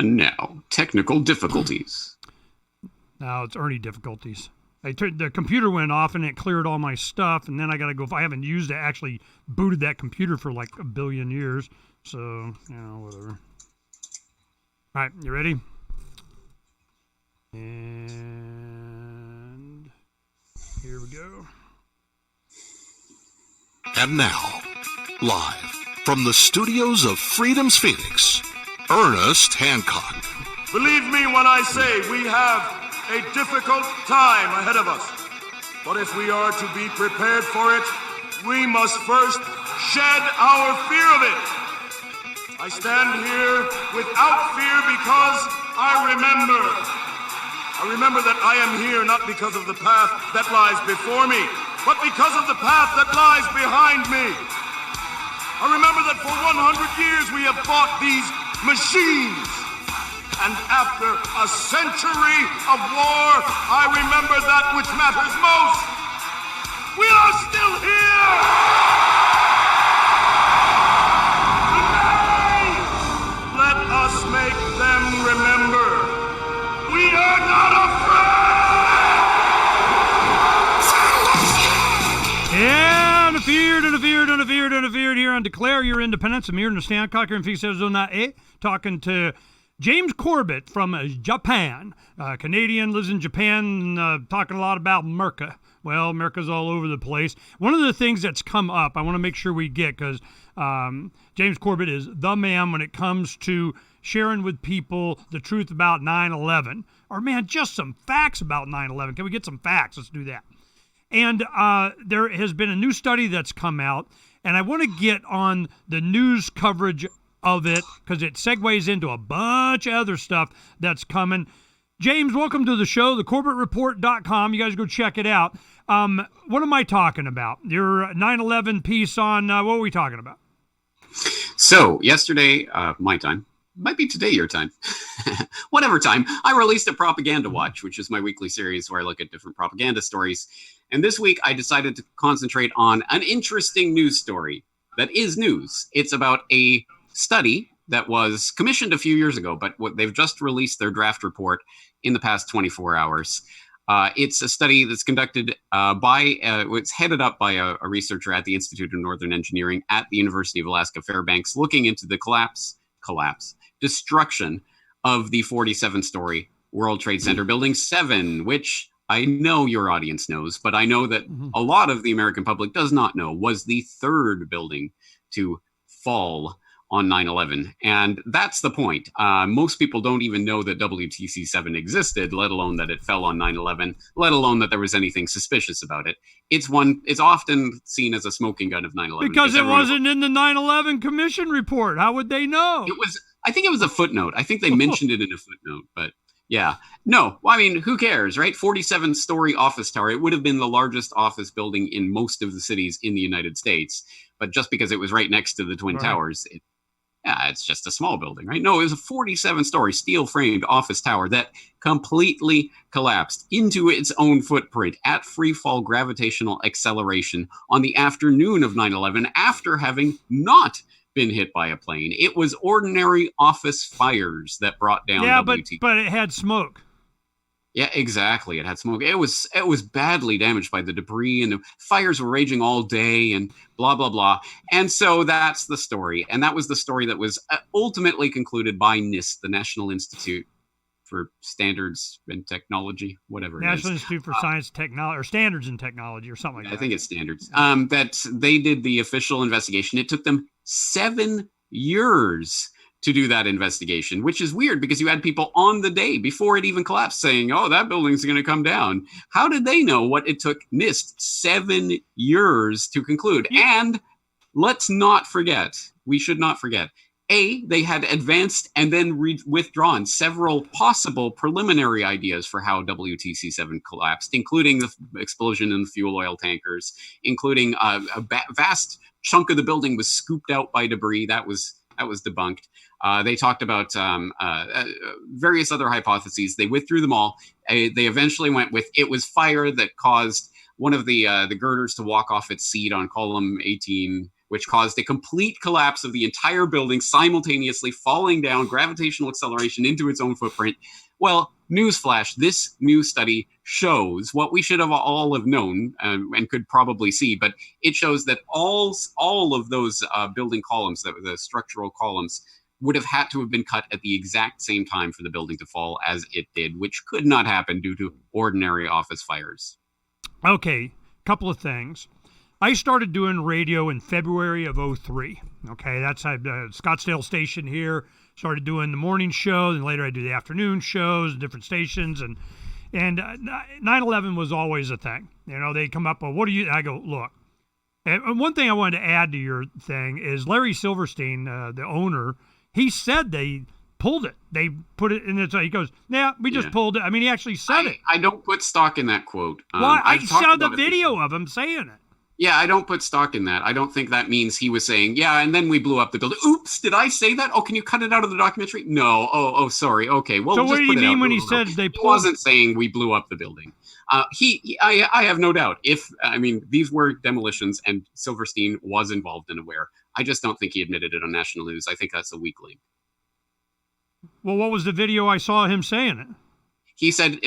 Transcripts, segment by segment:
And now, technical difficulties. Now it's Ernie difficulties. The computer went off and it cleared all my stuff, and then I got to go. If I haven't used it, actually booted that computer for like a billion years. So, whatever. All right, you ready? And here we go. And now, live from the studios of Freedom's Phoenix, Ernest Hancock. Believe me when I say we have a difficult time ahead of us. But if we are to be prepared for it, we must first shed our fear of it. I stand here without fear because I remember that I am here not because of the path that lies before me, but because of the path that lies behind me. I remember that for 100 years we have fought these machines. And after a century of war, I remember that which matters most. We are still here! Today, let us make them remember. We are not afraid! Yeah, undefeated here on Declare Your Independence. I'm Ernest Hancock here in Phoenix, Arizona, talking to James Corbett from Japan. Canadian, lives in Japan, talking a lot about Merca. Well, Merca's all over the place. One of the things that's come up, I want to make sure we get, because James Corbett is the man when it comes to sharing with people the truth about 9/11. Or, man, just some facts about 9/11. Can we get some facts? Let's do that. And there has been a new study that's come out, and I want to get on the news coverage of it because it segues into a bunch of other stuff that's coming. James, welcome to the show, thecorbettreport.com. You guys go check it out. What am I talking about? Your 9/11 piece on, what were we talking about? So, yesterday, my time, might be today your time, whatever time, I released a Propaganda Watch, which is my weekly series where I look at different propaganda stories. And this week, I decided to concentrate on an interesting news story that is news. It's about a study that was commissioned a few years ago, but they've just released their draft report in the past 24 hours. It's a study that's conducted it's headed up by a researcher at the Institute of Northern Engineering at the University of Alaska Fairbanks, looking into the destruction of the 47-story World Trade Center Building 7, which I know your audience knows, but I know that a lot of the American public does not know, was the third building to fall on 9/11. And that's the point. Most people don't even know that WTC-7 existed, let alone that it fell on 9/11, let alone that there was anything suspicious about it. It's often seen as a smoking gun of 9/11. Because it wasn't in the 9/11 Commission report. How would they know? I think it was a footnote. I think they mentioned it in a footnote, but yeah. No, I mean, who cares, right? 47-story office tower. It would have been the largest office building in most of the cities in the United States. But just because it was right next to the Twin Towers, it's just a small building, right? No, it was a 47-story steel-framed office tower that completely collapsed into its own footprint at free-fall gravitational acceleration on the afternoon of 9/11 after having not been hit by a plane. It was ordinary office fires that brought down WT. but it had smoke. Yeah, exactly. It had smoke. It was badly damaged by the debris, and the fires were raging all day, and blah blah blah. And so that's the story, and that was the story that was ultimately concluded by NIST, the National Institute for Standards and Technology, whatever it is. National Institute for Science, Technology, or Standards and Technology, or something like that. I think it's Standards. That they did the official investigation. It took them 7 years to do that investigation, which is weird because you had people on the day before it even collapsed saying, oh, that building's going to come down. How did they know what it took NIST 7 years to conclude? And let's not forget, we should not forget, they had advanced and then withdrawn several possible preliminary ideas for how WTC-7 collapsed, including the explosion in the fuel oil tankers, including a vast chunk of the building was scooped out by debris. That was debunked. They talked about various other hypotheses. They withdrew them all. They eventually went with it was fire that caused one of the girders to walk off its seat on column 18, which caused a complete collapse of the entire building, simultaneously falling down, gravitational acceleration into its own footprint. Well, newsflash, this new study shows what we should have all have known and could probably see, but it shows that all of those building columns, the structural columns, would have had to have been cut at the exact same time for the building to fall as it did, which could not happen due to ordinary office fires. Okay, couple of things. I started doing radio in February of 03. Okay, that's Scottsdale station here. Started doing the morning show, and later I do the afternoon shows, different stations, and 9/11 was always a thing. You know, they come up, well, what do you? I go, look. And one thing I wanted to add to your thing is Larry Silverstein, the owner. He said they pulled it. They put it in it. He goes, yeah, we just pulled it. I mean, he actually said it. I don't put stock in that quote. Well, I saw the video of him saying it. Yeah, I don't put stock in that. I don't think that means he was saying, yeah, and then we blew up the building. Oops, did I say that? Oh, can you cut it out of the documentary? No. Oh, sorry. Okay, well, so what did he mean when he said they pulled? He wasn't saying we blew up the building. I have no doubt. These were demolitions, and Silverstein was involved and aware. I just don't think he admitted it on national news. I think that's a weak link. Well, what was the video I saw him saying it? He said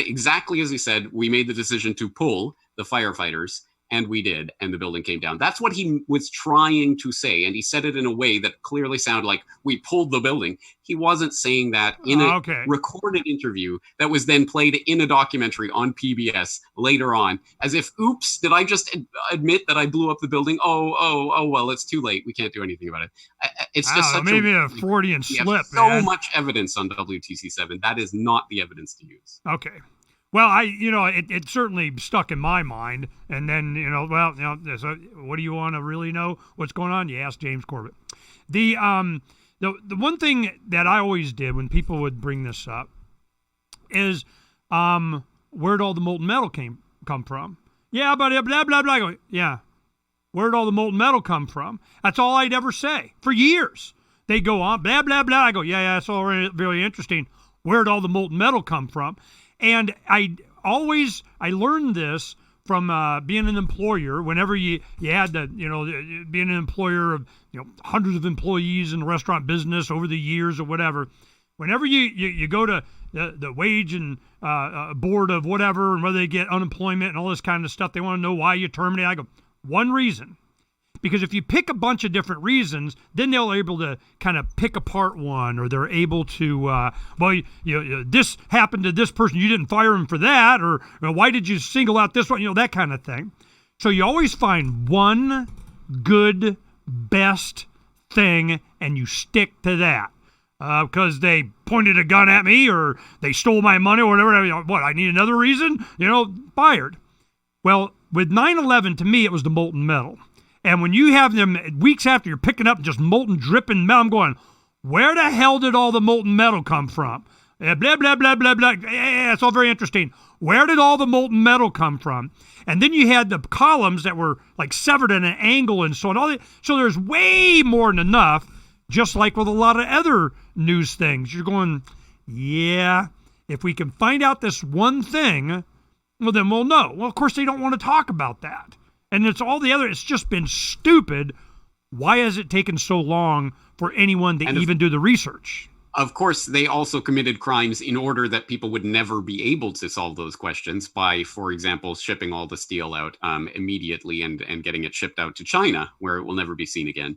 exactly as he said. We made the decision to pull the firefighters, and we did, and the building came down. That's what he was trying to say, and he said it in a way that clearly sounded like we pulled the building. He wasn't saying that in a recorded interview that was then played in a documentary on PBS later on, as if, oops, did I just admit that I blew up the building? Oh, well, it's too late. We can't do anything about it. It's just such maybe a Freudian slip. So much evidence on WTC7. That is not the evidence to use. Okay. Well, it certainly stuck in my mind. And then, so what do you want to really know what's going on? You ask James Corbett. The one thing that I always did when people would bring this up is where'd all the molten metal come from? Yeah, but blah, blah, blah. I go, yeah. Where'd all the molten metal come from? That's all I'd ever say for years. They go on, blah, blah, blah. I go, yeah, that's all really interesting. Where'd all the molten metal come from? And I learned this from being an employer. Whenever you had to, being an employer of hundreds of employees in the restaurant business over the years or whatever. Whenever you go to the wage and board of whatever, and whether they get unemployment and all this kind of stuff, they want to know why you terminate. I go, one reason. Because if you pick a bunch of different reasons, then they're able to kind of pick apart one, or they're able to, this happened to this person, you didn't fire him for that, or why did you single out this one, that kind of thing. So you always find one good, best thing, and you stick to that. Because they pointed a gun at me, or they stole my money, or whatever. What, I need another reason? Fired. Well, with 9/11, to me, it was the molten metal. And when you have them weeks after, you're picking up just molten, dripping metal, I'm going, where the hell did all the molten metal come from? Blah, blah, blah, blah, blah. Yeah, it's all very interesting. Where did all the molten metal come from? And then you had the columns that were like severed at an angle and so on. So there's way more than enough, just like with a lot of other news things. You're going, yeah, if we can find out this one thing, well, then we'll know. Well, of course, they don't want to talk about that. And it's just been stupid. Why has it taken so long for anyone to even do the research? Of course, they also committed crimes in order that people would never be able to solve those questions by, for example, shipping all the steel out immediately and getting it shipped out to China, where it will never be seen again,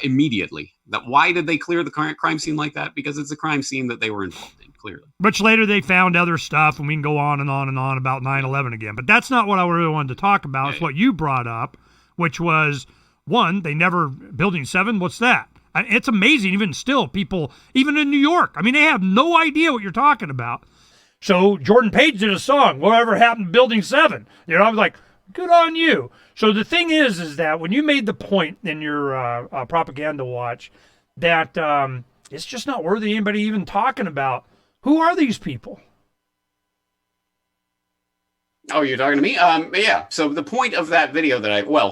immediately. Why did they clear the crime scene like that? Because it's a crime scene that they were involved in, clearly. Which later they found other stuff, and we can go on and on and on about 9/11 again. But that's not what I really wanted to talk about. It's what you brought up, which was, one, Building 7, what's that? It's amazing, even still, people, even in New York, they have no idea what you're talking about. So Jordan Page did a song, Whatever Happened to Building 7? I was like, good on you. So the thing is that when you made the point in your propaganda watch that it's just not worthy of anybody even talking about, who are these people? Oh, you're talking to me? Yeah. So the point of that video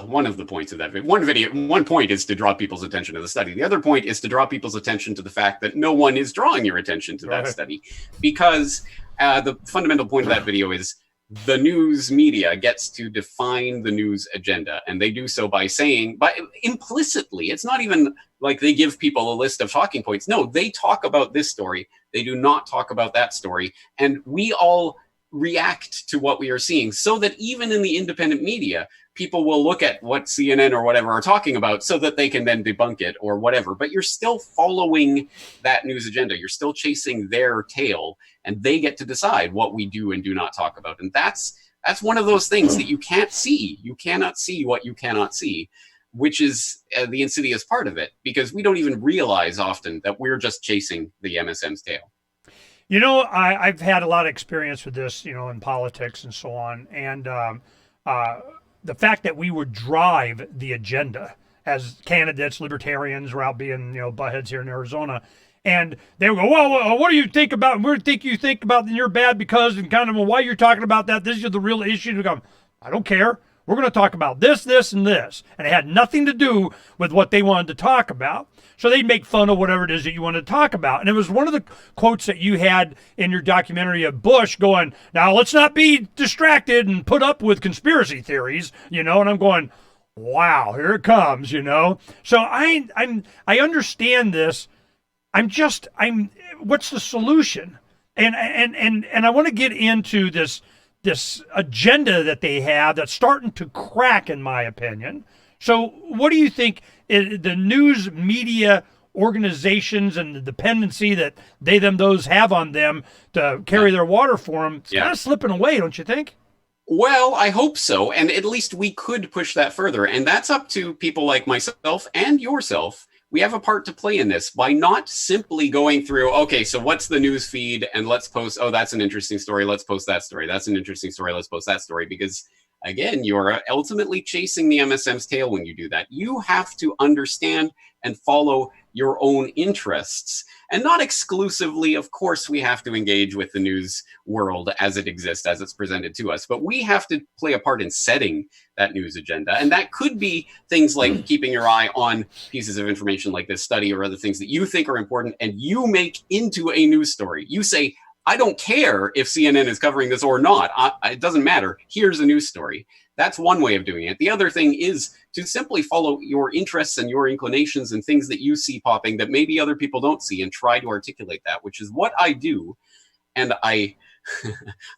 one of the points of that video, one point is to draw people's attention to the study. The other point is to draw people's attention to the fact that no one is drawing your attention to that study, because the fundamental point of that video is the news media gets to define the news agenda, and they do so by saying, by implicitly, it's not even like they give people a list of talking points. No, they talk about this story. They do not talk about that story. And we all react to what we are seeing, so that even in the independent media, people will look at what CNN or whatever are talking about so that they can then debunk it or whatever. But you're still following that news agenda. You're still chasing their tail, and they get to decide what we do and do not talk about. And that's one of those things that you can't see. You cannot see what you cannot see, which is the insidious part of it, because we don't even realize often that we're just chasing the MSM's tail. You know, I've had a lot of experience with this, you know, in politics and so on. And the fact that we would drive the agenda as candidates, libertarians were out being, you know, buttheads here in Arizona. And they would go, well, what do you think about, what do you think about, and you're bad because, and kind of, well, why you're talking about that, this is the real issue. And we go, I don't care. We're going to talk about this, this, and this. And it had nothing to do with what they wanted to talk about. So they'd make fun of whatever it is that you wanted to talk about. And it was one of the quotes that you had in your documentary of Bush going, now let's not be distracted and put up with conspiracy theories, you know. And I'm going, wow, here it comes, you know. So I understand this. What's the solution? And I want to get into this agenda that they have that's starting to crack, in my opinion. So what do you think the news media organizations and the dependency that those have on them to carry their water for them, it's kind of slipping away, don't you think? Well, I hope so. And at least we could push that further. And that's up to people like myself and yourself. We have a part to play in this by not simply going through, okay, so what's the news feed? And let's post, oh, that's an interesting story. Let's post that story. That's an interesting story. Let's post that story. Because again, you're ultimately chasing the MSM's tail when you do that. You have to understand and follow your own interests, and not exclusively. Of course, we have to engage with the news world as it exists, as it's presented to us, but we have to play a part in setting that news agenda. And that could be things like keeping your eye on pieces of information like this study or other things that you think are important and you make into a news story. You say, I don't care if CNN is covering this or not. It doesn't matter. Here's a news story. That's one way of doing it. The other thing is to simply follow your interests and your inclinations and things that you see popping that maybe other people don't see, and try to articulate that, which is what I do. And I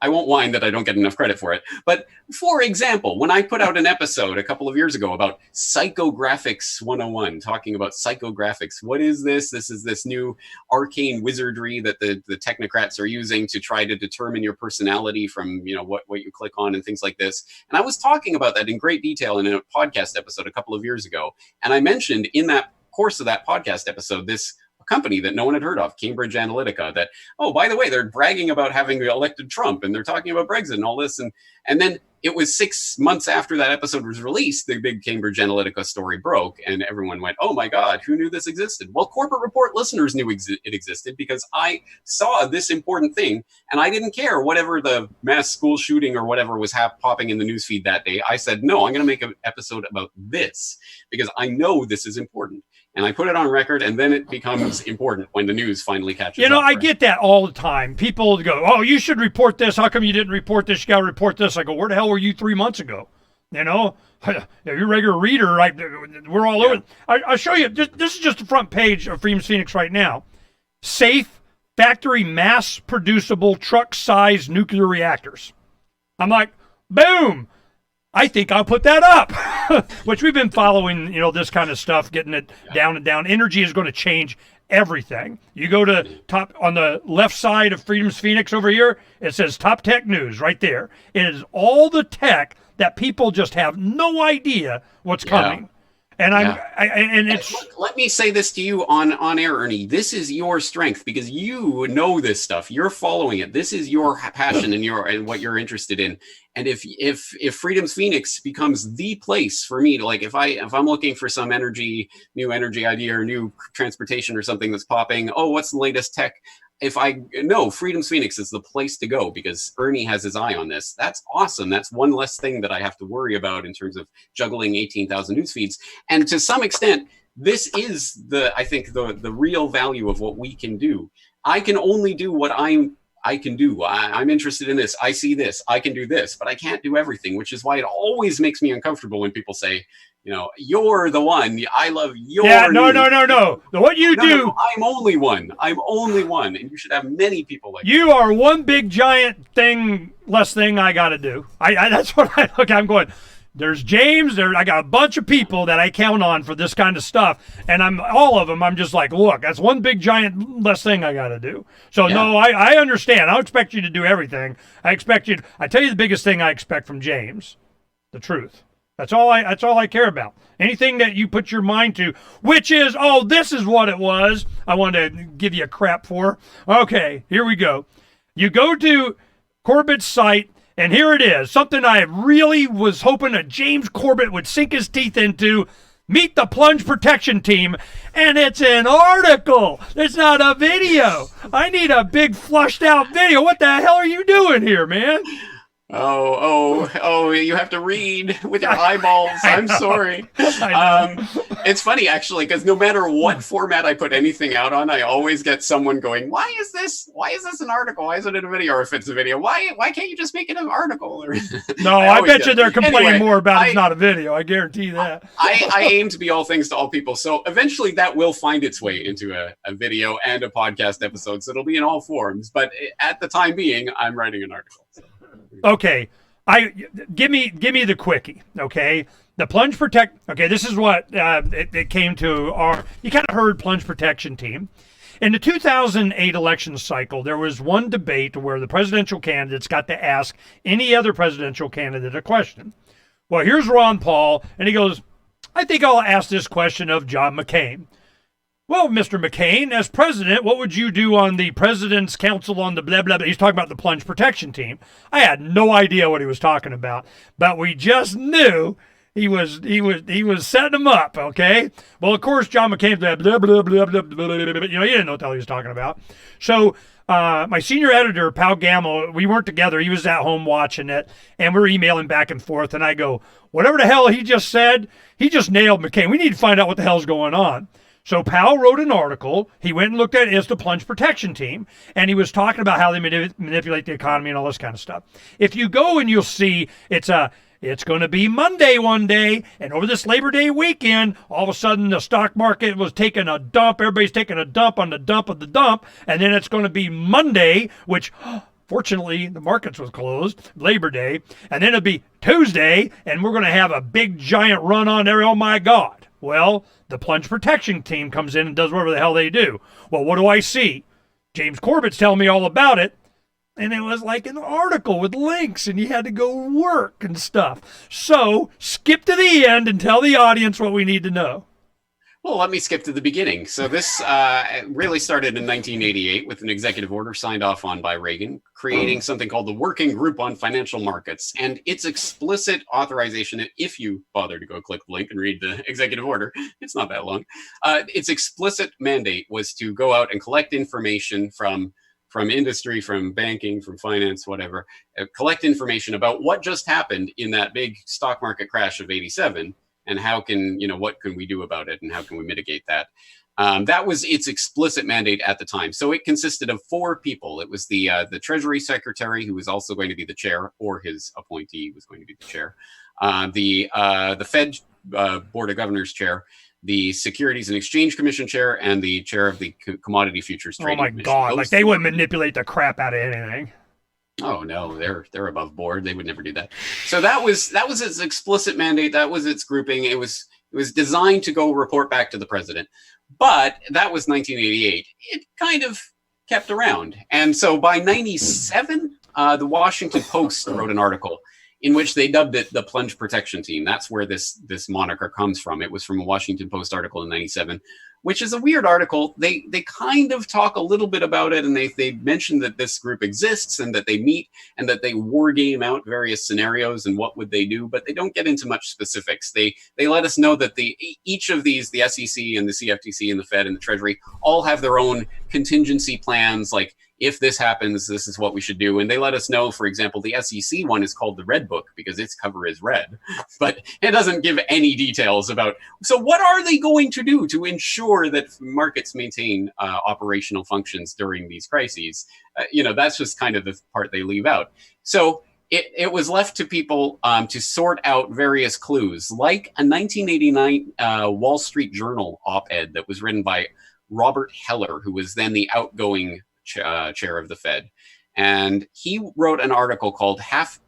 won't whine that I don't get enough credit for it. But for example, when I put out an episode a couple of years ago about psychographics 101, talking about psychographics, what is this? This is this new arcane wizardry that the technocrats are using to try to determine your personality from, you know, what you click on and things like this. And I was talking about that in great detail in a podcast episode a couple of years ago. And I mentioned in that course of that podcast episode, this company that no one had heard of, Cambridge Analytica, that, oh, by the way, they're bragging about having elected Trump and they're talking about Brexit and all this. And then it was 6 months after that episode was released, the big Cambridge Analytica story broke and everyone went, oh my God, who knew this existed? Well, Corporate Report listeners knew it existed because I saw this important thing and I didn't care whatever the mass school shooting or whatever was popping in the newsfeed that day. I said, no, I'm going to make an episode about this because I know this is important. And I put it on record, and then it becomes important when the news finally catches up. You know, I get that all the time. People go, oh, you should report this. How come you didn't report this? You got to report this. I go, where the hell were you 3 months ago? You know, if you're a regular reader, we're all over. I'll show you. This is just the front page of Freedom's Phoenix right now. Safe, factory, mass-producible, truck-sized nuclear reactors. I'm like, boom. I think I'll put that up, which we've been following, you know, this kind of stuff, getting it down and down. Energy is going to change everything. You go to top on the left side of Freedom's Phoenix over here, it says Top Tech News right there. It is all the tech that people just have no idea what's coming. And let me say this to you on air, Ernie. This is your strength because you know this stuff. You're following it. This is your passion and what you're interested in. And if Freedom's Phoenix becomes the place for me to, like, if I'm looking for some new energy idea or new transportation or something that's popping, oh, what's the latest tech? If I know Freedom's Phoenix is the place to go because Ernie has his eye on this, that's awesome. That's one less thing that I have to worry about in terms of juggling 18,000 news feeds. And to some extent, this is I think the real value of what we can do. I can only do what I can do. I'm interested in this. I see this. I can do this, but I can't do everything, which is why it always makes me uncomfortable when people say, you're the one. I love your Yeah, no. What you do. No, I'm only one. I'm only one. And you should have many people like you. Are one big giant less thing I got to do. That's what I look at. I'm going, there's James. I got a bunch of people that I count on for this kind of stuff. And all of them, I'm just like, look, that's one big giant less thing I got to do. So, no, I understand. I don't expect you to do everything. I tell you the biggest thing I expect from James, the truth. That's all I care about. Anything that you put your mind to, which is, this is what it was, I want to give you a crap for. Okay, here we go. You go to Corbett's site, and here it is. Something I really was hoping that James Corbett would sink his teeth into. Meet the Plunge Protection Team, and it's an article. It's not a video. I need a big flushed out video. What the hell are you doing here, man? Oh, you have to read with your eyeballs. I'm sorry. It's funny, actually, because no matter what format I put anything out on, I always get someone going, why is this an article? Why isn't it a video? Or if it's a video, why can't you just make it an article? No, I bet you they're complaining more about it's not a video. I guarantee that. I aim to be all things to all people. So eventually that will find its way into a video and a podcast episode. So it'll be in all forms. But at the time being, I'm writing an article. So. Okay, give me the quickie. Okay, the Plunge Protect. Okay, this is what it came to. You kind of heard Plunge Protection Team. In the 2008 election cycle, there was one debate where the presidential candidates got to ask any other presidential candidate a question. Well, here's Ron Paul, and he goes, "I think I'll ask this question of John McCain." Well, Mr. McCain, as president, what would you do on the President's Council on the blah, blah, blah? He's talking about the Plunge Protection Team. I had no idea what he was talking about, but we just knew he was setting them up, okay? Well, of course, John McCain's blah, blah, blah, blah, blah, blah, blah, blah. You didn't know what the hell he was talking about. So my senior editor, Pal Gamble, we weren't together. He was at home watching it, and we're emailing back and forth, and I go, whatever the hell he just said, he just nailed McCain. We need to find out what the hell's going on. So Powell wrote an article. He went and looked at it as the Plunge Protection Team, and he was talking about how they manipulate the economy and all this kind of stuff. If you go and you'll see it's going to be Monday one day, and over this Labor Day weekend, all of a sudden the stock market was taking a dump. Everybody's taking a dump on the dump of the dump, and then it's going to be Monday, which fortunately the markets was closed, Labor Day, and then it'll be Tuesday, and we're going to have a big giant run on there. Oh my God. Well, the Plunge Protection Team comes in and does whatever the hell they do. Well, what do I see? James Corbett's telling me all about it. And it was like an article with links, and you had to go work and stuff. So skip to the end and tell the audience what we need to know. Well, let me skip to the beginning. So this really started in 1988 with an executive order signed off on by Reagan, creating something called the Working Group on Financial Markets. And its explicit authorization, if you bother to go click the link and read the executive order, it's not that long. Its explicit mandate was to go out and collect information from industry, from banking, from finance, whatever, collect information about what just happened in that big stock market crash of 87. And what can we do about it, and how can we mitigate that? That was its explicit mandate at the time. So it consisted of 4 people. It was the Treasury Secretary, who was also going to be the chair, or his appointee was going to be the chair. The Fed Board of Governors chair, the Securities and Exchange Commission chair, and the chair of the Commodity Futures Trading Commission. Oh my God! Like they wouldn't manipulate the crap out of anything. Oh no, they're above board. They would never do that. So that was its explicit mandate. That was its grouping. It was designed to go report back to the president. But that was 1988. It kind of kept around. And so by 97, the Washington Post wrote an article in which they dubbed it the Plunge Protection Team. That's where this moniker comes from. It was from a Washington Post article in 97, which is a weird article. They kind of talk a little bit about it, and they mention that this group exists and that they meet and that they war game out various scenarios and what would they do, but they don't get into much specifics. They let us know that each of these, the SEC and the CFTC and the Fed and the Treasury, all have their own contingency plans. Like if this happens, this is what we should do. And they let us know, for example, the SEC one is called the Red Book because its cover is red, but it doesn't give any details about, so what are they going to do to ensure that markets maintain operational functions during these crises? That's just kind of the part they leave out. So it was left to people to sort out various clues, like a 1989 Wall Street Journal op-ed that was written by Robert Heller, who was then the outgoing chair of the Fed. And he wrote an article called Have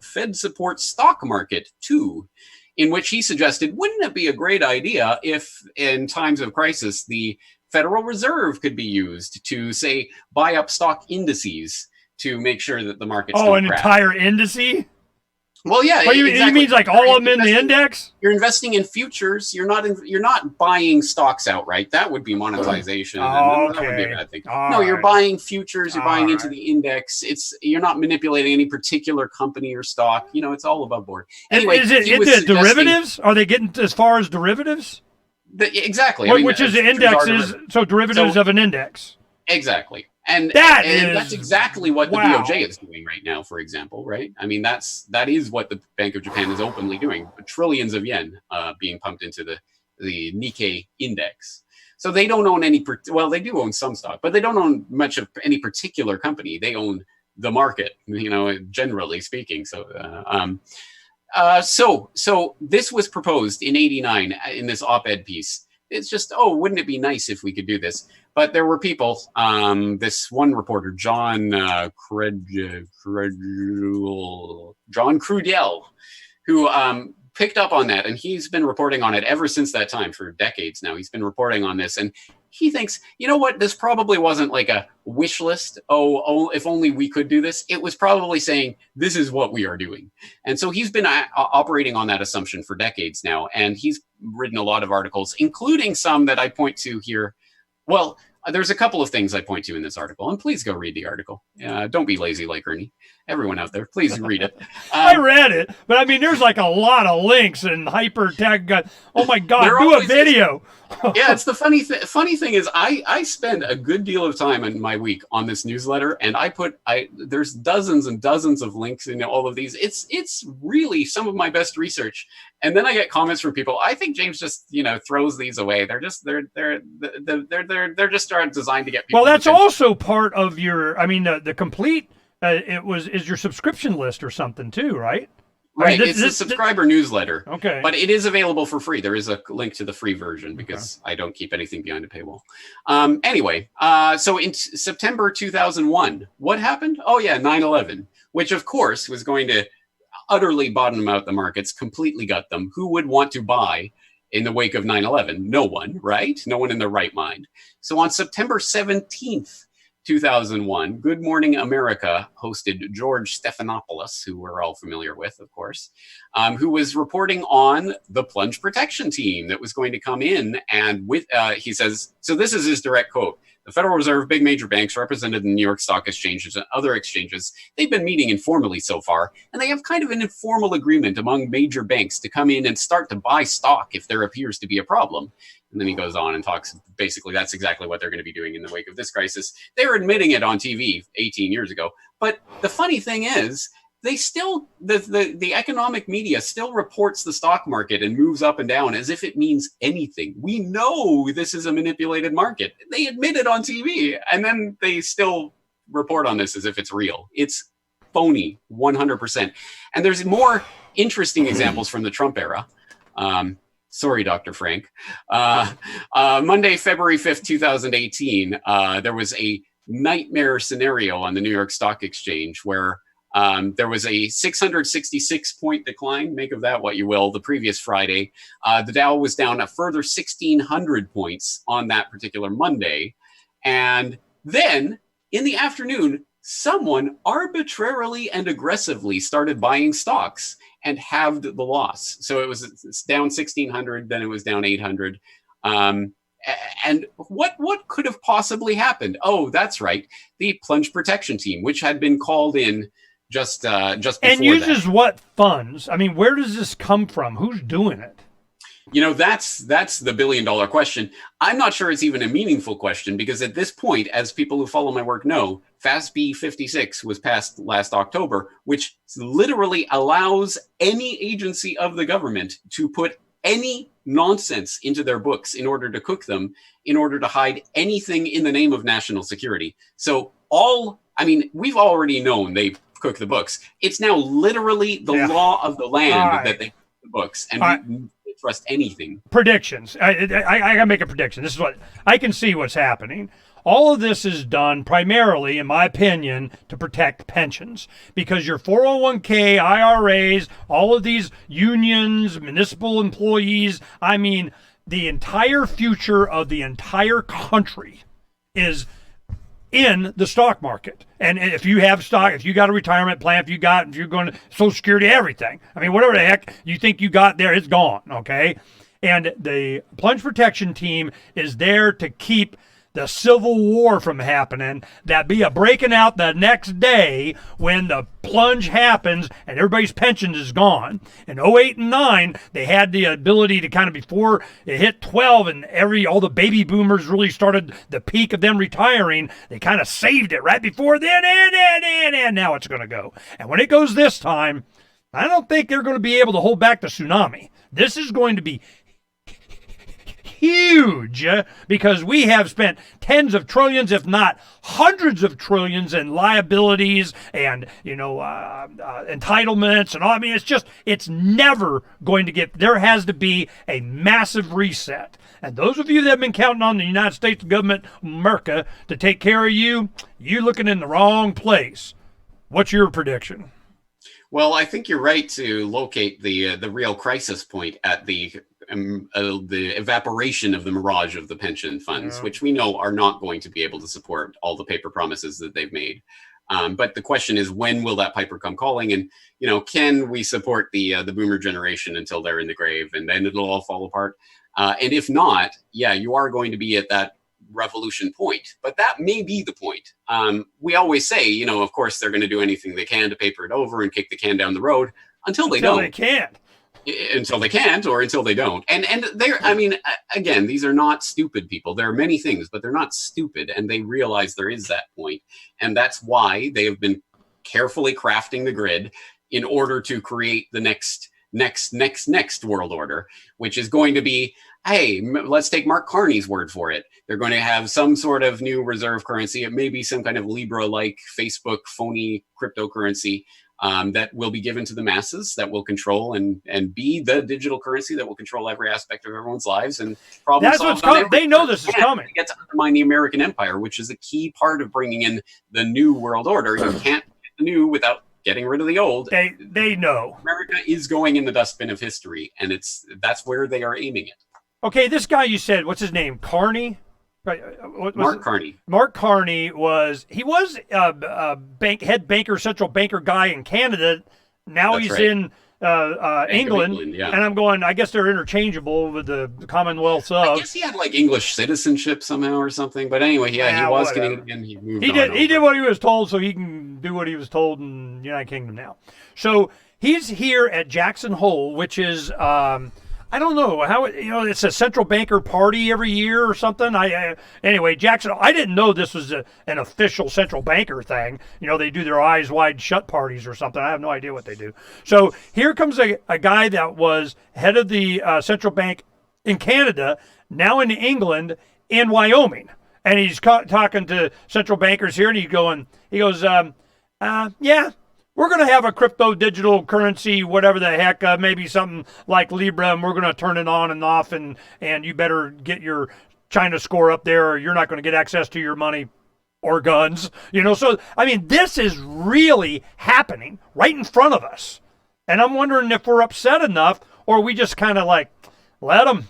Fed Support Stock Market Too, in which he suggested, wouldn't it be a great idea if in times of crisis, the Federal Reserve could be used to, say, buy up stock indices to make sure that the markets don't crash. Entire indice? Well, yeah. But you mean like all of them in the index? You're investing in futures. You're not buying stocks outright. That would be monetization. Okay. That would be a bad thing. You're buying futures. You're buying into the index. You're not manipulating any particular company or stock. It's all above board. Anyway, is it derivatives? Are they getting as far as derivatives? Exactly. Which is the index is so derivatives of an index. Exactly. And that's exactly what the BOJ is doing right now, for example, right? I mean, that is what the Bank of Japan is openly doing. Trillions of yen being pumped into the Nikkei index. So they don't own they do own some stock, but they don't own much of any particular company. They own the market, generally speaking. So, so this was proposed in '89 in this op-ed piece. It's just, wouldn't it be nice if we could do this? But there were people, this one reporter, John Crudell, who picked up on that. And he's been reporting on it ever since that time, for decades now. He's been reporting on this. And he thinks, this probably wasn't like a wish list. If only we could do this. It was probably saying, this is what we are doing. And so he's been operating on that assumption for decades now. And he's written a lot of articles, including some that I point to here. Well, there's a couple of things I point to in this article, and please go read the article. Don't be lazy like Ernie. Everyone out there, please read it. I read it, but I mean, there's like a lot of links and hypertext. Oh my God, do a video. Yeah, it's the funny thing is I spend a good deal of time in my week on this newsletter, and there's dozens and dozens of links in all of these. It's really some of my best research. And then I get comments from people. I think James just throws these away. They're just designed to get people. Well, that's attention. Also part of your. I mean, the complete. Is your subscription list or something too, right? Right, it's a subscriber newsletter. Okay. But it is available for free. There is a link to the free version because I don't keep anything behind a paywall. Anyway, so in September 2001, what happened? Oh yeah, 9/11, which of course was going to utterly bottom out the markets, completely gut them. Who would want to buy in the wake of 9/11? No one, right? No one in their right mind. So on September 17th, 2001, Good Morning America hosted George Stephanopoulos, who we're all familiar with, of course, who was reporting on the Plunge protection team that was going to come in. And he says, so this is his direct quote: the Federal Reserve, big major banks represented in the New York Stock Exchanges and other exchanges, they've been meeting informally so far, and they have kind of an informal agreement among major banks to come in and start to buy stock if there appears to be a problem. And then he goes on and talks, basically, that's exactly what they're going to be doing in the wake of this crisis. They were admitting it on TV 18 years ago. But the funny thing is, they still, the economic media still reports the stock market and moves up and down as if it means anything. We know this is a manipulated market. They admit it on TV, and then they still report on this as if it's real. It's phony, 100%. And there's more interesting examples from the Trump era. Sorry, Dr. Frank. Monday, February 5th, 2018, there was a nightmare scenario on the New York Stock Exchange where there was a 666-point decline, make of that what you will, the previous Friday. The Dow was down a further 1,600 points on that particular Monday. And then, in the afternoon, someone arbitrarily and aggressively started buying stocks and halved the loss. So it's down 1,600, then it was down 800. And what could have possibly happened? Oh, that's right. The Plunge protection team, which had been called in just before and uses that. What funds? I mean, where does this come from? Who's doing it? That's the billion-dollar question. I'm not sure it's even a meaningful question because at this point, as people who follow my work know, FASB 56 was passed last October, which literally allows any agency of the government to put any nonsense into their books in order to cook them, in order to hide anything in the name of national security. So we've already known they cook the books. It's now literally the law of the land that they cook the books, and we trust anything. Predictions. I gotta make a prediction. This is what I can see what's happening. All of this is done primarily, in my opinion, to protect pensions, because your 401k, IRAs, all of these unions, municipal employees, the entire future of the entire country is in the stock market. And if you have stock, if you got a retirement plan, if you're going to Social Security, everything, whatever the heck you think you got there, it's gone. Okay. And the Plunge Protection Team is there to keep the Civil War from happening, that be a breaking out the next day when the plunge happens and everybody's pension is gone. In 08 and 09, they had the ability to kind of, before it hit 12 and all the baby boomers really started the peak of them retiring, they kind of saved it right before then, and now it's going to go. And when it goes this time, I don't think they're going to be able to hold back the tsunami. This is going to be huge, because we have spent tens of trillions, if not hundreds of trillions, in liabilities and entitlements and all. It's never going to get. There has to be a massive reset. And those of you that have been counting on the United States government, America, to take care of you, you're looking in the wrong place. What's your prediction? Well, I think you're right to locate the real crisis point at the evaporation of the mirage of the pension funds, which we know are not going to be able to support all the paper promises that they've made. But the question is, when will that piper come calling? And can we support the boomer generation until they're in the grave, and then it'll all fall apart? And if not, you are going to be at that revolution point. But that may be the point. We always say, of course, they're going to do anything they can to paper it over and kick the can down the road until they don't. They can't. Until they can't, or until they don't. And they're, again, these are not stupid people. There are many things, but they're not stupid, and they realize there is that point. And that's why they have been carefully crafting the grid in order to create the next world order, which is going to be, hey, let's take Mark Carney's word for it. They're going to have some sort of new reserve currency. It may be some kind of Libra-like Facebook phony cryptocurrency that will be given to the masses, that will control and be the digital currency that will control every aspect of everyone's lives. And that's what's coming. They know this is coming. They get to undermine the American empire, which is a key part of bringing in the new world order. You can't get the new without getting rid of the old. They know. America is going in the dustbin of history, and that's where they are aiming it. Okay, this guy you said, what's his name? Carney? Mark Carney. Mark Carney was head banker, central banker guy in Canada. Now That's he's right. in England, yeah. And I'm going, I guess they're interchangeable with the Commonwealth of. I guess he had like English citizenship somehow or something. But anyway, he was whatever. Canadian. He moved He on. did. He did what he was told, so he can do what he was told in the United Kingdom now. So he's here at Jackson Hole, which is I don't know how it's a central banker party every year or something. Anyway, Jackson. I didn't know this was an official central banker thing. They do their eyes wide shut parties or something. I have no idea what they do. So here comes a guy that was head of the central bank in Canada, now in England, in Wyoming, and he's talking to central bankers here, and he goes, yeah. We're going to have a crypto digital currency, whatever the heck, maybe something like Libra, and we're going to turn it on and off, and you better get your China score up there, or you're not going to get access to your money or guns. So, this is really happening right in front of us. And I'm wondering if we're upset enough, or we just kind of like, let them,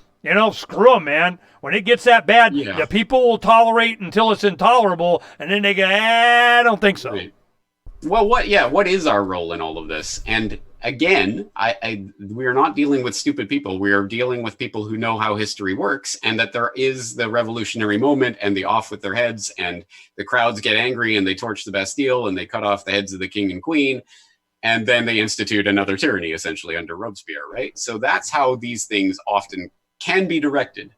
screw them, man. When it gets that bad, the people will tolerate until it's intolerable, and then they go, I don't think so. Right. Well, what is our role in all of this? And again, we are not dealing with stupid people. We are dealing with people who know how history works, and that there is the revolutionary moment and the off with their heads, and the crowds get angry and they torch the Bastille and they cut off the heads of the king and queen. and then they institute another tyranny, essentially, under Robespierre, right? So that's how these things often can be directed.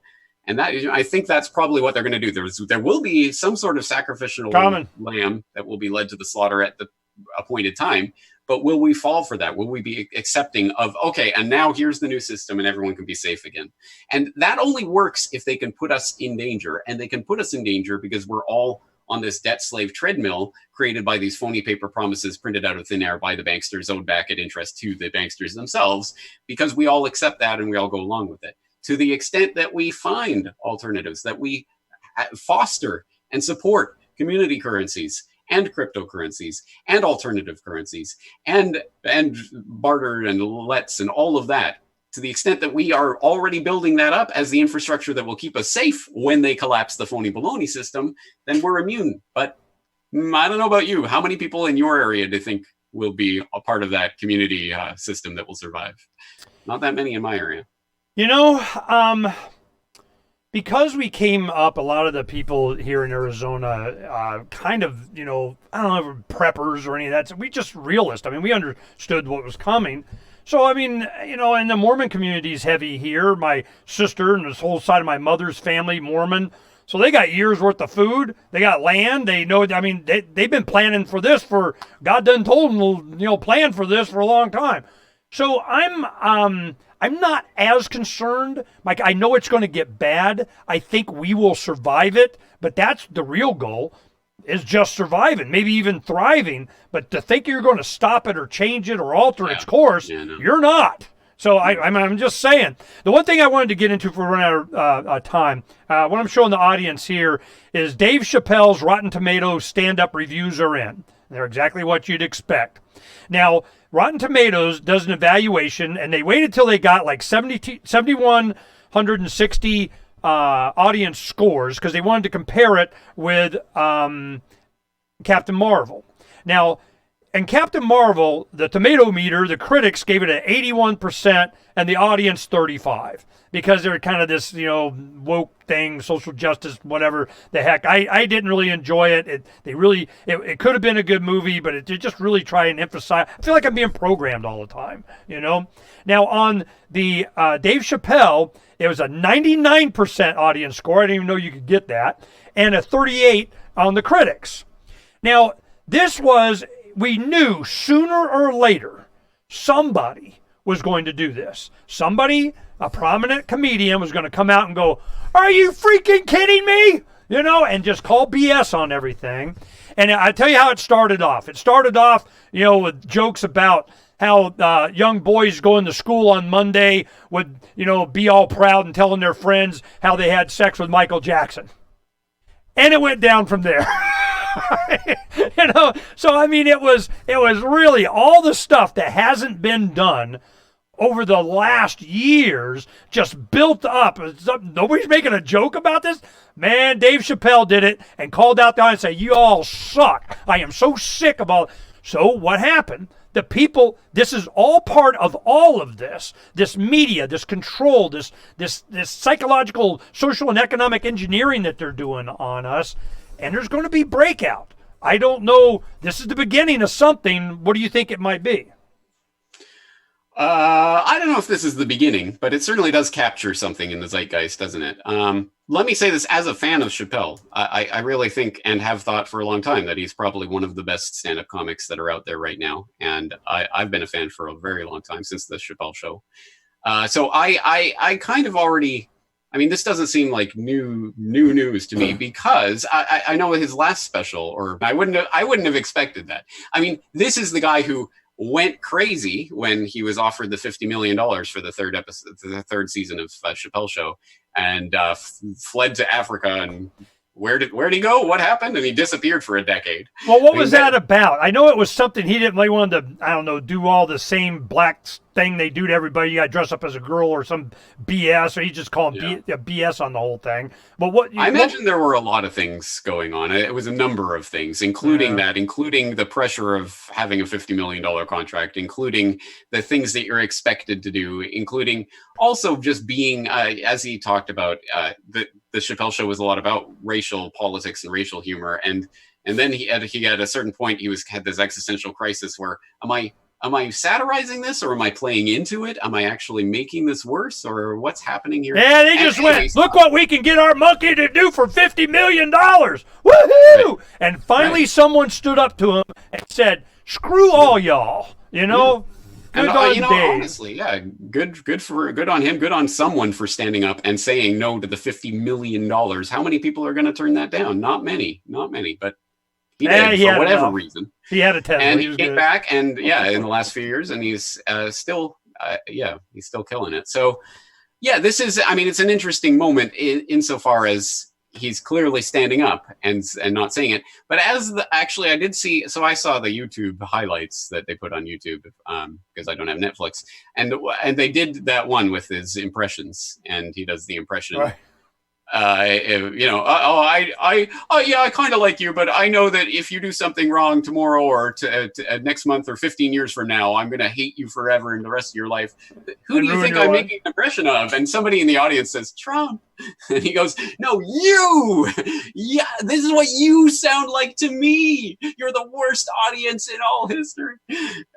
And that, I think that's probably what they're going to do. There will be some sort of sacrificial lamb that will be led to the slaughter at the appointed time. But will we fall for that? Will we be accepting of, okay, and now here's the new system and everyone can be safe again? And that only works if they can put us in danger. And they can put us in danger because we're all on this debt slave treadmill created by these phony paper promises printed out of thin air by the banksters, owed back at interest to the banksters themselves, because we all accept that and we all go along with it. To the extent that we find alternatives, that we foster and support community currencies and cryptocurrencies and alternative currencies and barter and lets and all of that, to the extent that we are already building that up as the infrastructure that will keep us safe when they collapse the phony baloney system, then we're immune. But I don't know about you. How many people in your area do you think will be a part of that community system that will survive? Not that many in my area. You know, because we came up, a lot of the people here in Arizona, kind of, you know, I don't know, preppers or any of that. So we just realists. I mean, we understood what was coming. So, I mean, you know, and the Mormon community is heavy here. My sister and this whole side of my mother's family, Mormon. So they got years worth of food. They got land. They know, I mean, they've been planning for this for, God done told them, you know, plan for this for a long time. So I'm not as concerned. Like, I know it's going to get bad. I think we will survive it, but that's the real goal, is just surviving, maybe even thriving. But to think you're going to stop it or change it or alter its course, you're not. So I'm just saying. The one thing I wanted to get into before we run out of time, what I'm showing the audience here is Dave Chappelle's Rotten Tomatoes stand-up reviews are in. They're exactly what you'd expect. Now, Rotten Tomatoes does an evaluation, and they waited till they got like 7,160 audience scores because they wanted to compare it with Captain Marvel. Now, in Captain Marvel, the tomato meter, the critics gave it an 81% and the audience 35%. Because they're kind of this, you know, woke thing, social justice, whatever the heck. I didn't really enjoy it. It could have been a good movie, but it just really try and emphasize. I feel like I'm being programmed all the time, you know. Now on the Dave Chappelle, it was a 99% audience score. I didn't even know you could get that, and a 38% on the critics. Now we knew sooner or later somebody was going to do this. Somebody, a prominent comedian, was going to come out and go, "Are you freaking kidding me?" You know, and just call BS on everything. And I tell you how it started off. It started off, you know, with jokes about how young boys going to school on Monday would, you know, be all proud and telling their friends how they had sex with Michael Jackson. And it went down from there. You know, so I mean, it was really all the stuff that hasn't been done over the last years just built up. Nobody's making a joke about this. Man, Dave Chappelle did it and called out the audience and said, "You all suck. I am so sick of all." So what happened? The people, this is all part of all of this media, this control, this psychological, social, and economic engineering that they're doing on us. And there's going to be breakout. I don't know. This is the beginning of something. What do you think it might be? I don't know if this is the beginning, but it certainly does capture something in the zeitgeist, doesn't it? Let me say this as a fan of Chappelle. I really think and have thought for a long time that he's probably one of the best stand-up comics that are out there right now. And I've been a fan for a very long time, since the Chappelle show. So I kind of already... I mean, this doesn't seem like new news to me, because I know his last special, or I wouldn't have expected that. I mean, this is the guy who went crazy when he was offered the $50 million for the third season of Chappelle Show, and fled to Africa. And where'd he go? What happened? And he disappeared for a decade. Well, what was that about? I know it was something he didn't really want to, I don't know, do all the same black thing they do to everybody. You got to dress up as a girl or some BS, or he just called BS on the whole thing. But I imagine there were a lot of things going on. It was a number of things, including the pressure of having a $50 million contract, including the things that you're expected to do, including also just being, as he talked about, the Chappelle Show was a lot about racial politics and racial humor. And then he at a certain point, had this existential crisis where, am I am I satirizing this, or am I playing into it? Am I actually making this worse, or what's happening here? Yeah, they just went, look what we can get our monkey to do for $50 million. Woohoo! Right. And finally someone stood up to him and said, screw all y'all, you know? Good on Dave. Honestly, yeah, good on him. Good on someone for standing up and saying no to the $50 million. How many people are going to turn that down? Not many, but he did for whatever reason. He had a test. And he came back, and in the last few years, and he's still killing it. So, this is, I mean, it's an interesting moment insofar as he's clearly standing up and not saying it. But I did see, so I saw the YouTube highlights that they put on YouTube because I don't have Netflix, and they did that one with his impressions, and he does the impression. Right. I kind of like you, but I know that if you do something wrong tomorrow or next month or 15 years from now, I'm going to hate you forever in the rest of your life. Who do you think I'm making an impression of? And somebody in the audience says, Trump. And he goes, no, you. Yeah, this is what you sound like to me. You're the worst audience in all history.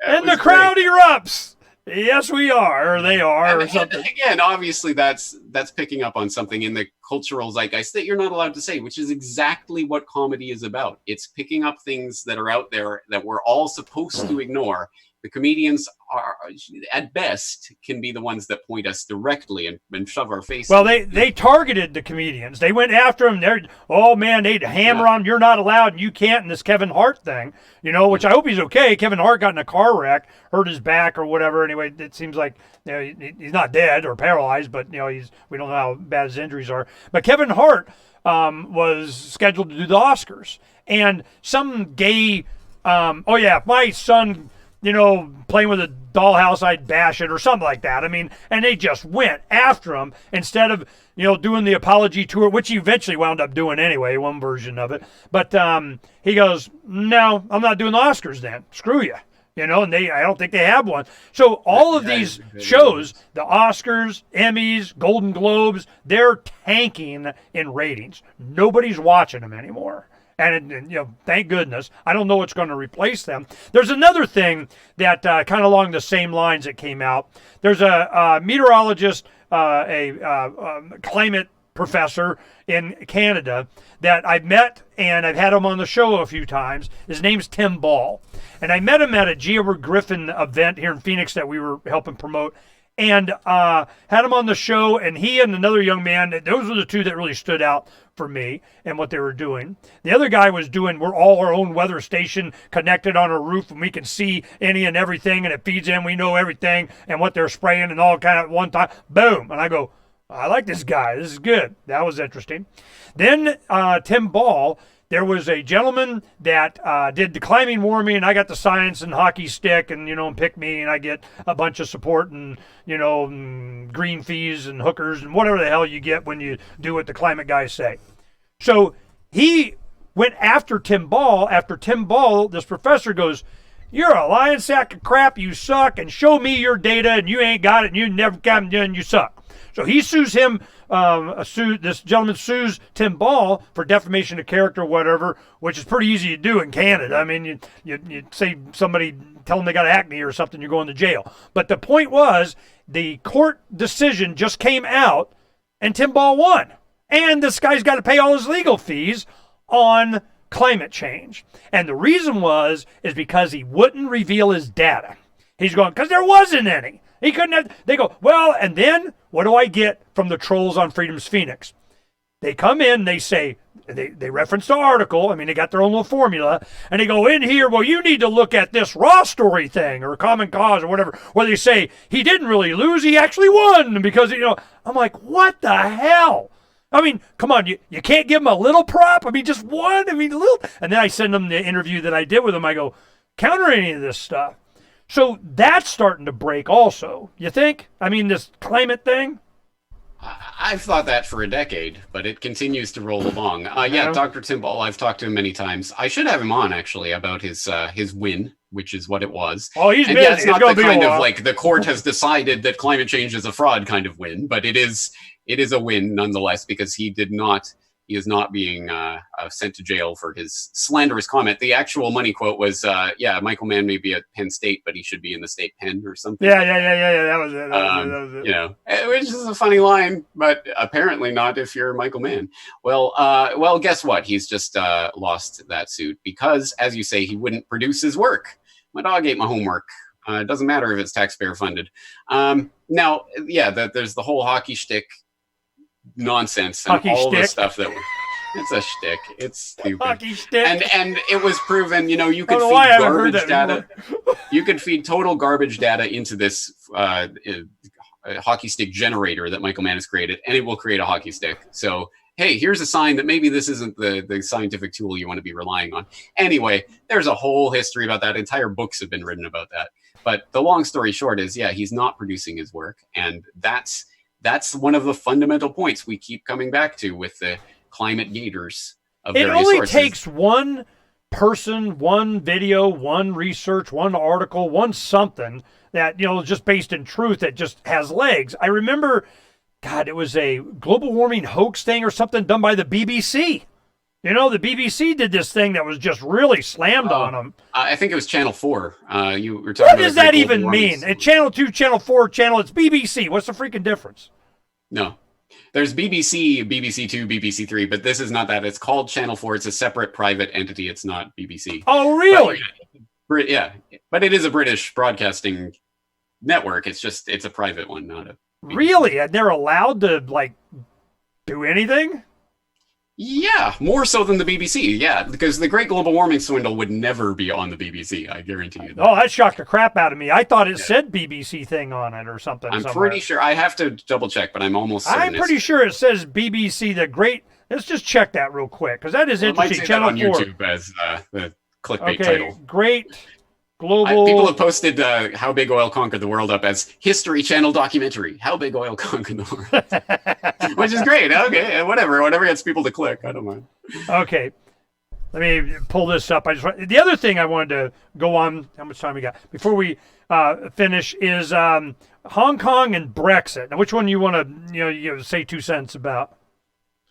And the crowd erupts. Yes, we are, or they are, or something. And again, obviously, that's picking up on something in the cultural zeitgeist that you're not allowed to say, which is exactly what comedy is about. It's picking up things that are out there that we're all supposed to ignore. The comedians are, at best, can be the ones that point us directly and shove our face. Well, they targeted the comedians. They went after them. They'd hammer on, you're not allowed and you can't, and this Kevin Hart thing, which I hope he's okay. Kevin Hart got in a car wreck, hurt his back or whatever. Anyway, it seems like he's not dead or paralyzed, but we don't know how bad his injuries are. But Kevin Hart was scheduled to do the Oscars, and some gay, if my son, playing with a dollhouse, I'd bash it or something like that. I mean, and they just went after him instead of, doing the apology tour, which he eventually wound up doing anyway, one version of it. But he goes, no, I'm not doing the Oscars then. Screw you. And I don't think they have one. So all of these shows, the Oscars, Emmys, Golden Globes, they're tanking in ratings. Nobody's watching them anymore. And thank goodness. I don't know what's going to replace them. There's another thing that kind of along the same lines that came out. There's a meteorologist, a climate professor in Canada that I've met, and I've had him on the show a few times. His name's Tim Ball. And I met him at a G. Edward Griffin event here in Phoenix that we were helping promote. And had him on the show, and he and another young man, those were the two that really stood out for me and what they were doing. The other guy was doing, we're all our own weather station connected on a roof, and we can see any and everything, and it feeds in, we know everything, and what they're spraying and all kind of one time, boom. And I go, I like this guy, this is good. That was interesting. Then Tim Ball, there was a gentleman that did the climbing warming, and I got the science and hockey stick and, and pick me, and I get a bunch of support and, and green fees and hookers and whatever the hell you get when you do what the climate guys say. So he went after Tim Ball. After Tim Ball, this professor goes, you're a lying sack of crap, you suck, and show me your data, and you ain't got it, and you never got it, and you suck. So he sues him. This gentleman sues Tim Ball for defamation of character or whatever, which is pretty easy to do in Canada. I mean, you say somebody, tell them they got acne or something, you're going to jail. But the point was, the court decision just came out, and Tim Ball won. And this guy's got to pay all his legal fees on climate change. And the reason is because he wouldn't reveal his data. He's going, because there wasn't any. He couldn't have, they go, well, and then what do I get from the trolls on Freedom's Phoenix? They come in, they say, they reference the article, I mean, they got their own little formula, and they go in here, well, you need to look at this Raw Story thing, or Common Cause, or whatever, where they say, he didn't really lose, he actually won, because, I'm like, what the hell? I mean, come on, you can't give him a little prop? I mean, just one? I mean, a little. And then I send them the interview that I did with him, I go, counter any of this stuff. So that's starting to break also, you think? I mean, this climate thing? I've thought that for a decade, but it continues to roll along. Dr. Tim Ball, I've talked to him many times. I should have him on, actually, about his win, which is what it was. Oh, he's busy. Yeah, it's not the kind of, like, the court has decided that climate change is a fraud kind of win, but it is a win nonetheless, because he did not He is not being sent to jail for his slanderous comment. The actual money quote was, "Yeah, Michael Mann may be at Penn State, but he should be in the state pen or something." Yeah. That was it. That was it. You know, which is a funny line, but apparently not if you're Michael Mann. Well, guess what? He's just lost that suit because, as you say, he wouldn't produce his work. My dog ate my homework. It doesn't matter if it's taxpayer funded. Now, yeah, there's the whole hockey shtick nonsense and Hockey all shtick. the stuff that it's a shtick. It's stupid. Hockey stick. And it was proven, you know, you could I don't know feed why I haven't heard garbage that data. You could feed total garbage data into this hockey stick generator that Michael Mann has created, and it will create a hockey stick. So, hey, here's a sign that maybe this isn't the scientific tool you want to be relying on. Anyway, there's a whole history about that. Entire books have been written about that. But the long story short is, yeah, he's not producing his work, and that's one of the fundamental points we keep coming back to with the climate gators of various sources. It only takes one person, one video, one research, one article, one something that, you know, just based in truth that just has legs. I remember, God, it was a global warming hoax thing or something done by the BBC. You know, the BBC did this thing that was just really slammed on them. I think it was Channel 4. You were talking What about does that even mean? At Channel 2, Channel 4, it's BBC. What's the freaking difference? No. There's BBC, BBC 2, BBC 3, but this is not that. It's called Channel 4. It's a separate private entity. It's not BBC. Oh, really? But, yeah. But it is a British broadcasting network. It's a private one, not a BBC. Really? And they're allowed to, like, do anything? Yeah, more so than the BBC. Yeah, because the Great Global Warming Swindle would never be on the BBC. I guarantee you that. Oh, that shocked the crap out of me. I thought it said BBC thing on it or something. I'm somewhere. pretty sure. I have to double check, but I'm almost certain. I'm pretty sure it says BBC. Let's just check that real quick because that is interesting. It might say Channel that on 4. YouTube as the clickbait okay, title. Great Global. People have posted How Big Oil Conquered the World up as History Channel documentary. How Big Oil Conquered the World. Which is great. Okay, whatever gets people to click. I don't mind. Okay. Let me pull this up. The other thing I wanted to go on, how much time we got before we finish, is Hong Kong and Brexit. Now, which one you want to say 2 cents about?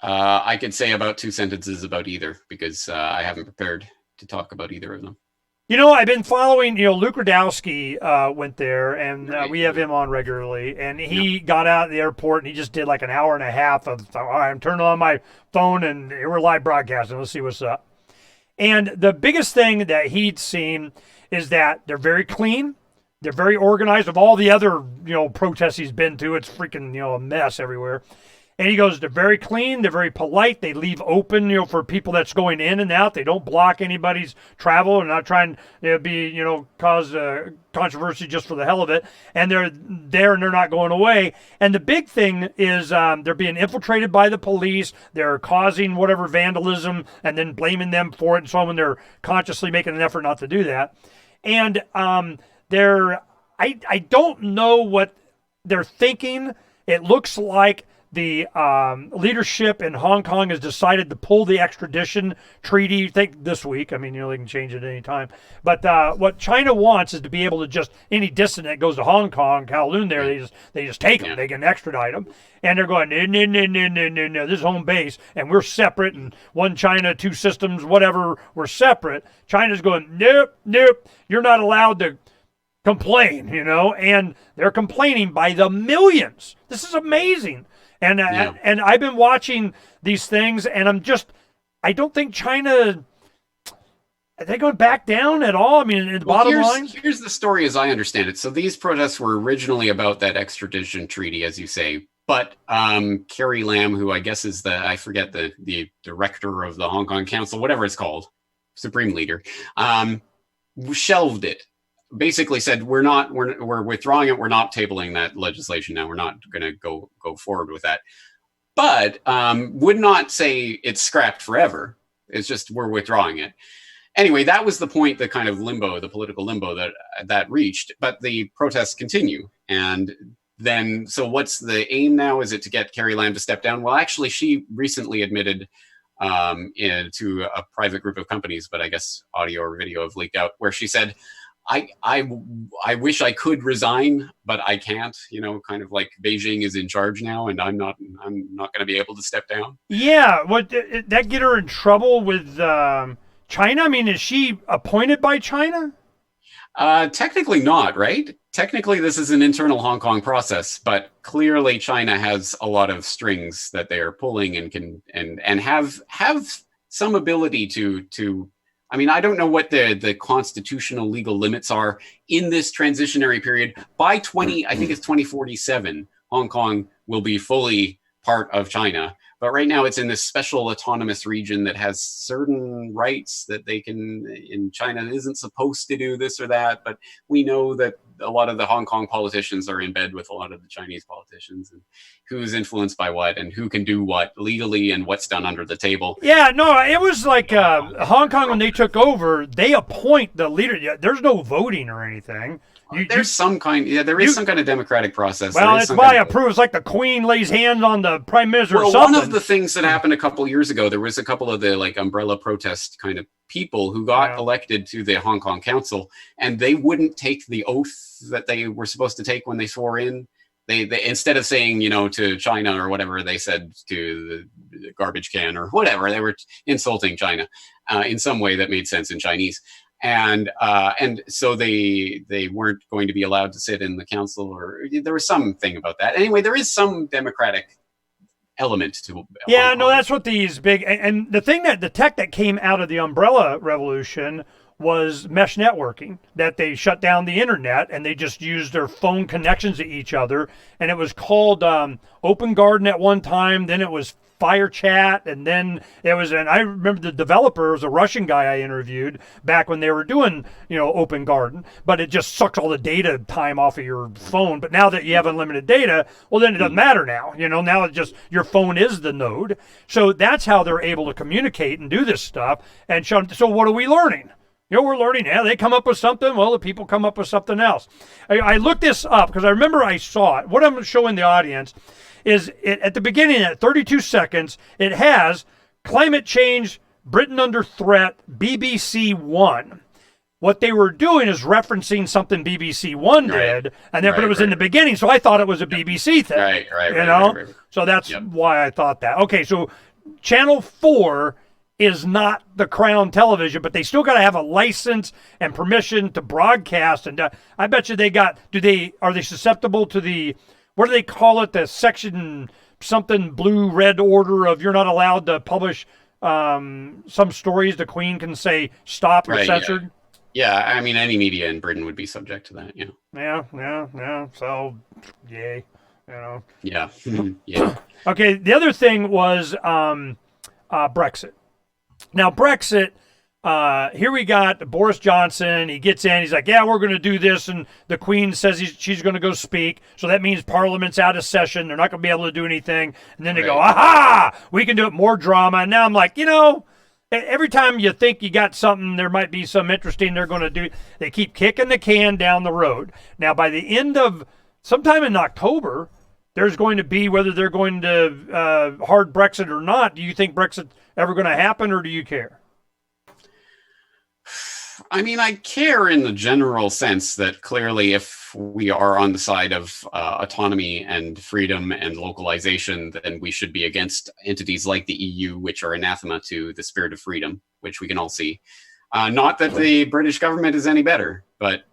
I could say about 2 sentences about either because I haven't prepared to talk about either of them. You know, I've been following, Luke Radowski went there, and we have him on regularly, and he got out of the airport, and he just did like an hour and a half of, all right, I'm turning on my phone, and we're live broadcasting. Let's see what's up. And the biggest thing that he'd seen is that they're very clean. They're very organized. Of all the other, protests he's been to, it's freaking, a mess everywhere. And he goes, they're very clean, they're very polite, they leave open, for people that's going in and out. They don't block anybody's travel. They're not trying to cause controversy just for the hell of it. And they're there and they're not going away. And the big thing is they're being infiltrated by the police. They're causing whatever vandalism and then blaming them for it and so on when they're consciously making an effort not to do that. And I don't know what they're thinking. It looks like the leadership in Hong Kong has decided to pull the extradition treaty, this week. I mean, they can change it at any time. But what China wants is to be able to just, any dissident goes to Hong Kong, Kowloon there, they just take them. Yeah. They can extradite them. And they're going, no, this is home base, and we're separate, and one China, two systems, whatever, we're separate. China's going, nope, you're not allowed to complain, and they're complaining by the millions. This is amazing. And I've been watching these things, and I don't think China, are they going back down at all? I mean, the bottom line? Here's the story as I understand it. So these protests were originally about that extradition treaty, as you say. But Carrie Lam, who I guess is I forget the director of the Hong Kong Council, whatever it's called, supreme leader, shelved it. Basically said we're withdrawing it. We're not tabling that legislation now. We're not going to go forward with that. But would not say it's scrapped forever. It's just we're withdrawing it. Anyway, that was the point, the kind of limbo, the political limbo that reached. But the protests continue, and then so what's the aim now? Is it to get Carrie Lam to step down? Well, actually, she recently admitted to a private group of companies, but I guess audio or video have leaked out, where she said, I wish I could resign, but I can't. Kind of like Beijing is in charge now, and I'm not going to be able to step down. Yeah, what that get her in trouble with China? I mean, is she appointed by China? Technically not, right? Technically, this is an internal Hong Kong process, but clearly China has a lot of strings that they are pulling and can and have some ability to. I mean, I don't know what the constitutional legal limits are in this transitionary period. By I think it's 2047, Hong Kong will be fully part of China. But right now it's in this special autonomous region that has certain rights that they can, in China isn't supposed to do this or that. But we know that a lot of the Hong Kong politicians are in bed with a lot of the Chinese politicians, and who's influenced by what and who can do what legally and what's done under the table. Yeah, no, it was like Hong Kong when they took over, they appoint the leader. There's no voting or anything. There is some kind of democratic process. Well, it's by approval. It's like the Queen lays hands on the Prime Minister or something. One of the things that happened a couple years ago, there was a couple of the like umbrella protest kind of people who got elected to the Hong Kong Council, and they wouldn't take the oath that they were supposed to take when they swore in. They instead of saying, to China or whatever, they said to the garbage can or whatever. They were insulting China in some way that made sense in Chinese. And so they weren't going to be allowed to sit in the council, or there was something about that. Anyway, there is some democratic element to. Yeah, no, that's what these big and the thing that the tech that came out of the umbrella revolution was mesh networking, that they shut down the internet and they just used their phone connections to each other. And it was called Open Garden at one time. Then it was Fire Chat, and then it was, and I remember the developer was a Russian guy I interviewed back when they were doing, Open Garden, but it just sucks all the data time off of your phone. But now that you have unlimited data, well, then it doesn't matter now. Now it's just your phone is the node. So that's how they're able to communicate and do this stuff. And so what are we learning? We're learning, they come up with something. Well, the people come up with something else. I looked this up because I remember I saw it. What I'm showing the audience is at the beginning, at 32 seconds, it has climate change, Britain under threat, BBC One. What they were doing is referencing something BBC One did, and then but it was in the beginning, so I thought it was a BBC thing. Right. So that's why I thought that. Okay, so Channel 4 is not the Crown Television, but they still got to have a license and permission to broadcast. And I bet you are they susceptible to the, what do they call it? The section something blue red order of you're not allowed to publish some stories. The Queen can say stop or censored. Yeah. I mean, any media in Britain would be subject to that. Yeah. So, yay. Yeah. Yeah. Okay. The other thing was Brexit. Now, Brexit, here we got Boris Johnson. He gets in. He's like, yeah, we're going to do this. And the Queen says she's going to go speak. So that means Parliament's out of session. They're not going to be able to do anything. And then they go, aha, we can do it, more drama. And now I'm like, every time you think you got something, there might be some interesting they're going to do. They keep kicking the can down the road. Now, by the end of sometime in October, there's going to be, whether they're going to hard Brexit or not. Do you think Brexit ever going to happen, or do you care? I mean, I care in the general sense that clearly if we are on the side of autonomy and freedom and localization, then we should be against entities like the EU, which are anathema to the spirit of freedom, which we can all see. Not that the British government is any better, but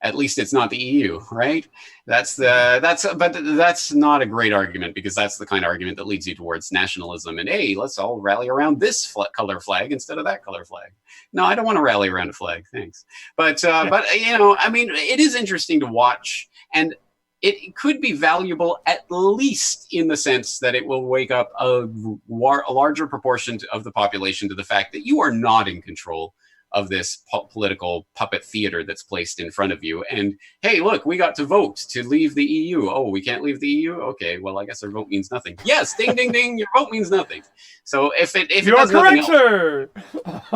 at least it's not the EU, right? But that's not a great argument, because that's the kind of argument that leads you towards nationalism and, hey, let's all rally around this color flag instead of that color flag. No, I don't want to rally around a flag, thanks. But I mean, it is interesting to watch, and it could be valuable at least in the sense that it will wake up a larger proportion of the population to the fact that you are not in control of this political puppet theater that's placed in front of you. And hey, look, we got to vote to leave the EU. Oh, we can't leave the EU? Okay, well, I guess our vote means nothing. Yes, ding, ding, ding, your vote means nothing. So if it You're correct, sir.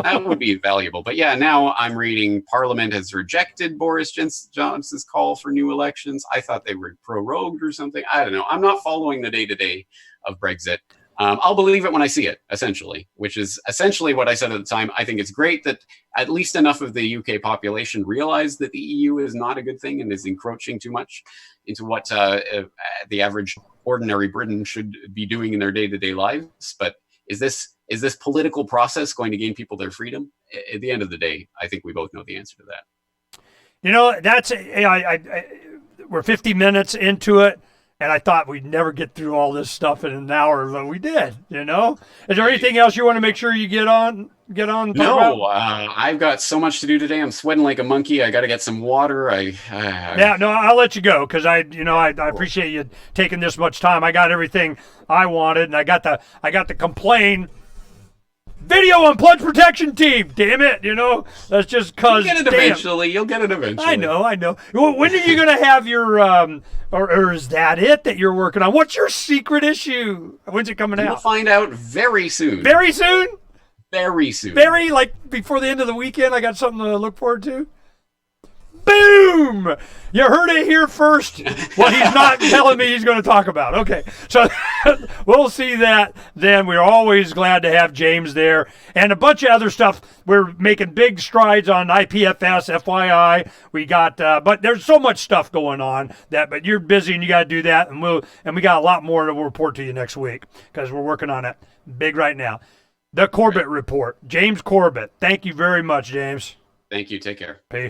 That would be valuable. But yeah, now I'm reading Parliament has rejected Boris Johnson's call for new elections. I thought they were prorogued or something. I don't know. I'm not following the day-to-day of Brexit. I'll believe it when I see it, essentially, which is essentially what I said at the time. I think it's great that at least enough of the UK population realize that the EU is not a good thing and is encroaching too much into what the average ordinary Briton should be doing in their day-to-day lives. But is this political process going to gain people their freedom? At the end of the day, I think we both know the answer to that. You know, that's we're 50 minutes into it. And I thought we'd never get through all this stuff in an hour, but we did, you know? Is there anything else you want to make sure you get on? No, I've got so much to do today. I'm sweating like a monkey. I got to get some water. Yeah, no, I'll let you go because I appreciate you taking this much time. I got everything I wanted, and I got the complain video on Plunge Protection Team. Damn it, you know, that's just cause. You'll get it eventually. I know. When are you gonna have your or is that it that you're working on? What's your secret issue? When's it coming out? We'll find out very soon. Very soon. Very soon. Very like before the end of the weekend. I got something to look forward to. Boom! You heard it here first. What he's not telling me he's going to talk about. Okay, so we'll see that then. We're always glad to have James there. And a bunch of other stuff. We're making big strides on IPFS, FYI. We got, but there's so much stuff going on but you're busy and you got to do that. And we got a lot more to report to you next week because we're working on it big right now. The Corbett Report. James Corbett. Thank you very much, James. Thank you. Take care. Peace.